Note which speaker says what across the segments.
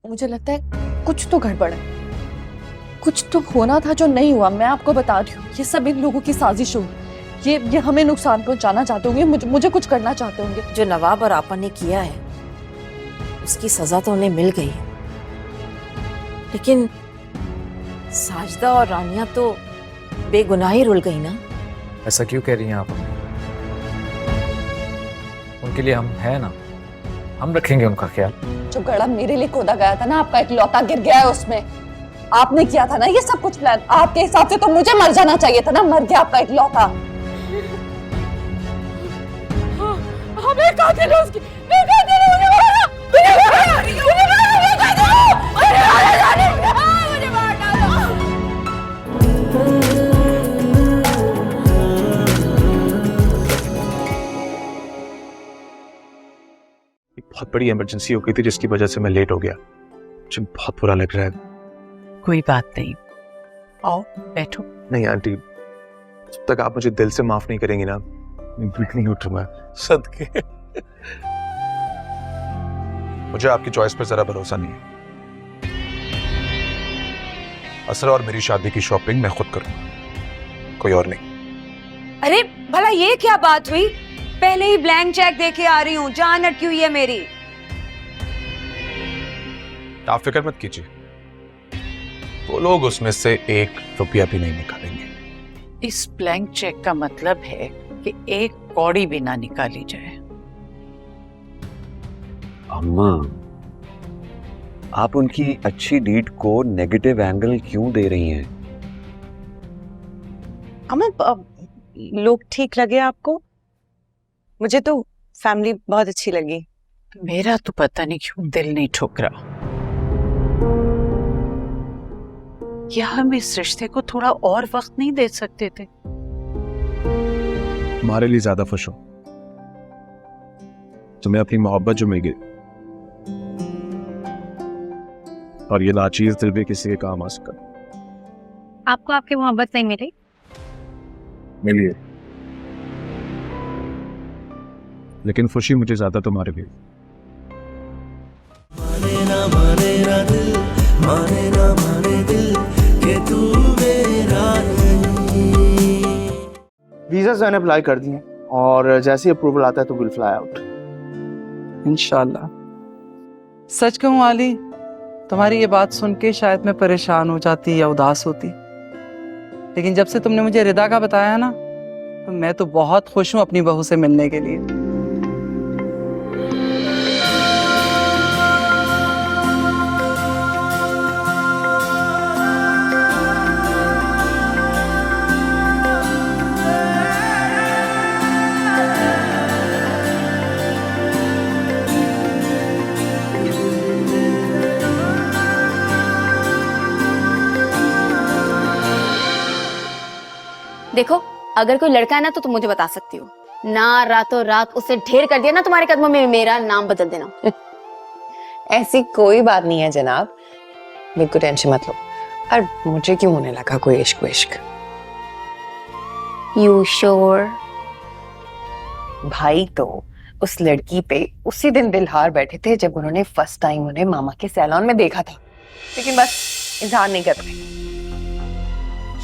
Speaker 1: मुझे लगता है कुछ तो गड़बड़ है, कुछ तो होना था जो नहीं हुआ। मैं आपको बता रही हूँ, ये सब इन लोगों की साजिश होगी। ये हमें नुकसान पहुंचाना चाहते होंगे, मुझे कुछ करना चाहते होंगे।
Speaker 2: जो नवाब और आपा ने किया है उसकी सजा तो उन्हें मिल गई, लेकिन साजदा और रानिया तो बेगुनाही रुल गई ना।
Speaker 3: ऐसा क्यों कह रही हैं आप? उनके लिए हम हैं ना, हम रखेंगे उनका ख्याल।
Speaker 1: जो गड़ा मेरे लिए खोदा गया था ना, आपका इकलौता गिर गया है उसमें। आपने किया था ना ये सब कुछ प्लान। आपके हिसाब से तो मुझे मर जाना चाहिए था ना, मर गया आपका इकलौता। हमें कातिल है उसकी, मैं कातिल हूं, मुझे मारो, मुझे मार डालो।
Speaker 4: बहुत बड़ी इमरजेंसी हो गई थी जिसकी वजह से मैं लेट हो गया। मुझे बहुत बुरा लग रहा है।
Speaker 5: कोई बात नहीं, आओ बैठो।
Speaker 4: नहीं आंटी, जब तक आप मुझे दिल से माफ नहीं करेंगी ना, मैं बिल्कुल नहीं उठूंगा। सदके मुझे आपकी चॉइस पर जरा भरोसा नहीं है। असरा और मेरी शादी की शॉपिंग मैं खुद करूंगा, कोई और नहीं।
Speaker 2: अरे भला ये क्या बात हुई? पहले ही ब्लैंक चेक देके आ रही हूँ, जान अटकी हुई है मेरी।
Speaker 4: आप फिक्र मत कीजिए, वो लोग उसमें से 1 रुपया भी नहीं निकालेंगे।
Speaker 5: इस ब्लैंक चेक का मतलब है कि 1 कौड़ी भी ना निकाली जाए।
Speaker 6: अम्मा, आप उनकी अच्छी डीड को नेगेटिव एंगल क्यों दे रही हैं?
Speaker 7: अम्मा, लोग ठीक लगे आपको? मुझे तो फैमिली बहुत अच्छी लगी।
Speaker 5: मेरा तो पता नहीं क्यों दिल नहीं ठुकरा। क्या हम इस रिश्ते को थोड़ा और वक्त नहीं दे सकते थे?
Speaker 4: हमारे लिए ज्यादा खुश हो, तुम्हें अपनी मोहब्बत जो मिल गई, और ये नाचीज दिल भी किसी के काम आ सका।
Speaker 8: आपको आपकी मोहब्बत नहीं मिली?
Speaker 4: मिली है, लेकिन खुशी मुझे ज्यादा तुम्हारे लिए।
Speaker 9: माने ना दिल, माने ना माने दिल कि तू मेरा नहीं।
Speaker 10: वीज़ा मैंने अप्लाई कर दिए और जैसे ही अप्रूवल आता है तो विल फ्लाई आउट इंशाल्लाह।
Speaker 11: सच कहूं आली, तुम्हारी ये बात सुन के शायद मैं परेशान हो जाती या उदास होती, लेकिन जब से तुमने मुझे रिदा का बताया ना, तो मैं तो बहुत खुश हूं अपनी बहू से मिलने के लिए।
Speaker 8: देखो, अगर कोई लड़का है ना तो तुम मुझे बता सकती हो ना, रातों रात उसे ढेर कर दिया ना, तुम्हारे कदमों में मेरा नाम बदल देना।
Speaker 7: ऐसी कोई बात नहीं है जनाब, बिल्कुल टेंशन मत लो। और मुझे क्यों होने लगा कोई इश्क विश्क?
Speaker 8: You sure?
Speaker 7: भाई तो उस लड़की पे उसी दिन दिल हार बैठे थे जब उन्होंने फर्स्ट टाइम उन्हें मामा के सैलून में देखा था, लेकिन बस इजहार नहीं कर पाए।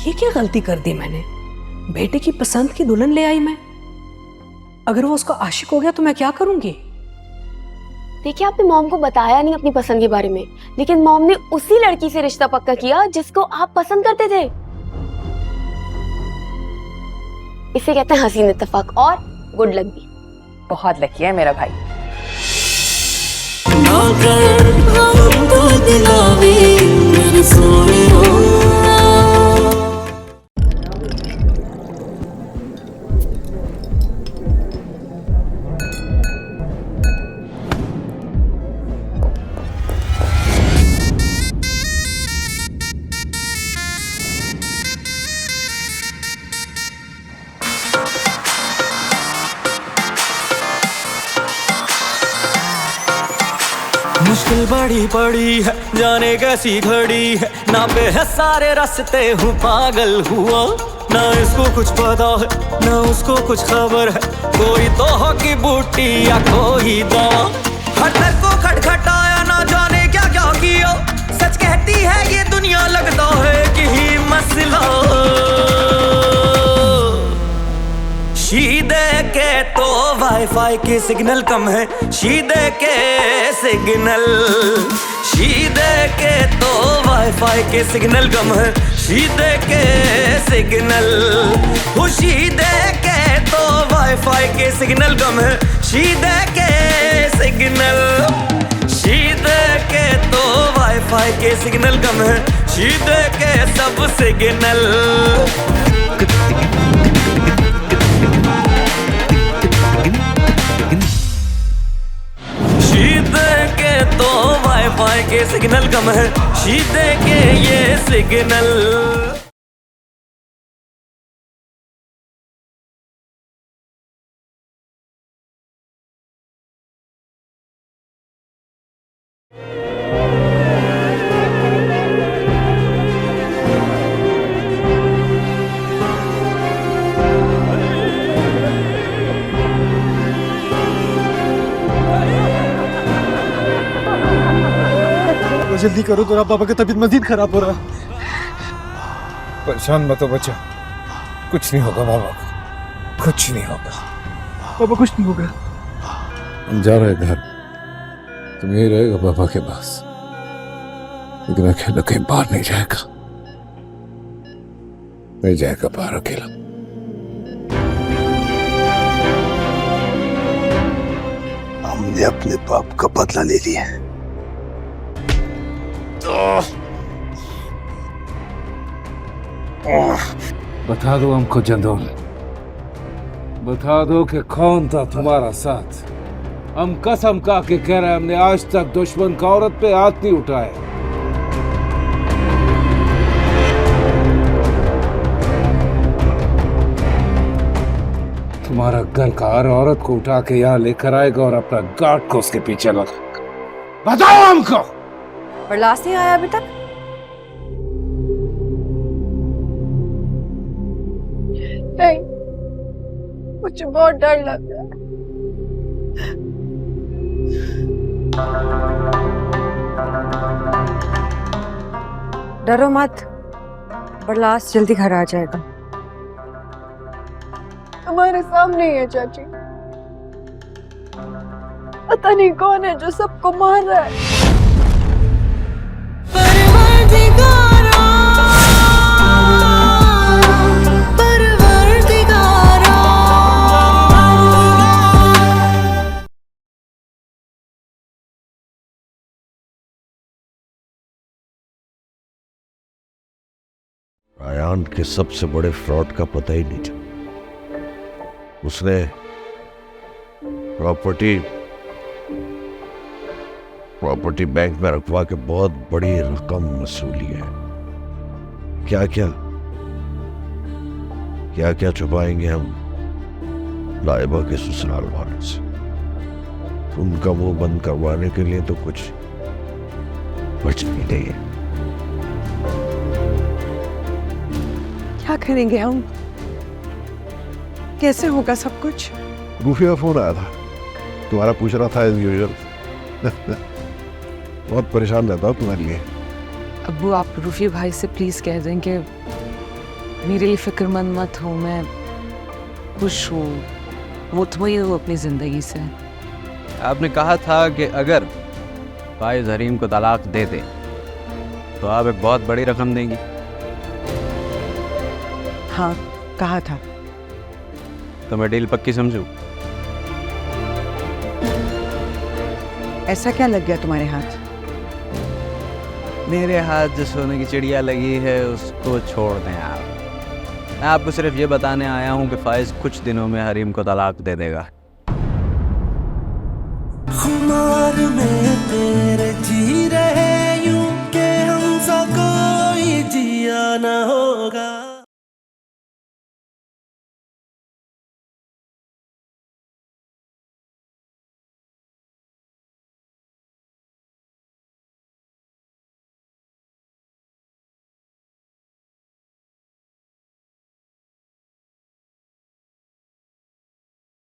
Speaker 12: ये क्या गलती कर दी मैंने? बेटे की पसंद की दुल्हन ले आई मैं। अगर वो उसका आशिक हो गया तो मैं क्या करूंगी?
Speaker 8: देखिए, आपने मॉम को बताया नहीं अपनी पसंद के बारे में, लेकिन मॉम ने उसी लड़की से रिश्ता पक्का किया जिसको आप पसंद करते थे। इसे कहते हैं हसीन इत्तेफाक, और गुड लक भी।
Speaker 7: बहुत लकी है मेरा भाई।
Speaker 9: मुश्किल बड़ी पड़ी है, जाने कैसी घड़ी है, ना पे है सारे रास्ते हूँ पागल हुआ, ना इसको कुछ पता है ना उसको कुछ खबर है, कोई तो हो की बूटी या कोई दवा, हर को खटखटाया ना जाने क्या क्या किया। कहती है ये दुनिया लगता है कि ही मसला। शीदे के तो वाईफाई के सिग्नल कम है, शीदे के सिग्नल, शीदे के तो वाईफाई के सिग्नल कम है, शीदे के सिग्नल, शीदे के तो वाईफाई के सिग्नल कम है, शीदे के सिग्नल, शीदे के तो वाईफाई के सिग्नल कम है, शीदे के सब सिग्नल। शीदे के तो वाईफाई के सिग्नल कम है, शीदे के ये सिग्नल।
Speaker 10: जल्दी करो, तो पापा की तबीयत मजीद खराब हो रहा है।
Speaker 3: परेशान मत हो बच्चा, कुछ नहीं होगा बाबा को, कुछ नहीं होगा।
Speaker 10: पापा कुछ नहीं होगा।
Speaker 3: हम जा रहे घर, तुम यही रहेगा पापा के पास, लेकिन अकेला कहीं बाहर नहीं जाएगा, नहीं जाएगा बाहर अकेला।
Speaker 13: हमने अपने बाप का बदला ले लिया।
Speaker 3: बता दो हमको जंदोल, बता दो कि कौन था तुम्हारा साथ। हम कसम खा के कह रहे हैं, हमने आज तक दुश्मन का औरत पे हाथ नहीं उठाया। तुम्हारा घर का हर औरत को उठा के यहाँ लेकर आएगा और अपना गार्ड को उसके पीछे लगाएगा। बताओ हमको।
Speaker 2: और लास्ट नहीं आया अभी तक?
Speaker 1: नहीं, मुझे बहुत डर लग रहा है।
Speaker 2: डरो मत, बरलास जल्दी घर आ जाएगा।
Speaker 1: हमारे सामने ही है चाची, पता नहीं कौन है जो सबको मार रहा है।
Speaker 13: रायान के सबसे बड़े फ्रॉड का पता ही नहीं चला। उसने प्रॉपर्टी बैंक में रखवा के बहुत बड़ी रकम वसूली है। क्या क्या छुपाएंगे हम लाइबा के ससुराल वालों से। उनका मुंह बंद करवाने के लिए तो कुछ बच भी नहीं है।
Speaker 12: क्या करेंगे हम? कैसे होगा सब कुछ?
Speaker 13: रूफी का फोन आया था, तुम्हारा पूछ रहा था एज यूजुअल। बहुत परेशान रहता हूँ तुम्हारे लिए।
Speaker 14: अब्बू, आप रूफी भाई से प्लीज कह दें कि मेरे लिए फिक्रमंद मत हो, मैं खुश हूँ, मुतमईन हूँ अपनी जिंदगी से।
Speaker 15: आपने कहा था कि अगर फाइज हरीम को तलाक दे दे तो आप एक बहुत बड़ी रकम देंगी।
Speaker 12: हाँ, कहा था।
Speaker 15: तो मैं डील पक्की समझूं?
Speaker 12: ऐसा क्या लग गया तुम्हारे हाथ?
Speaker 15: मेरे हाथ जो सोने की चिड़िया लगी है उसको छोड़ दें आप। मैं आपको सिर्फ ये बताने आया हूँ कि फाइज कुछ दिनों में हरीम को तलाक दे देगा।
Speaker 9: खुमार में तेरे जी रहे यूं के हमसा कोई जिया ना होगा।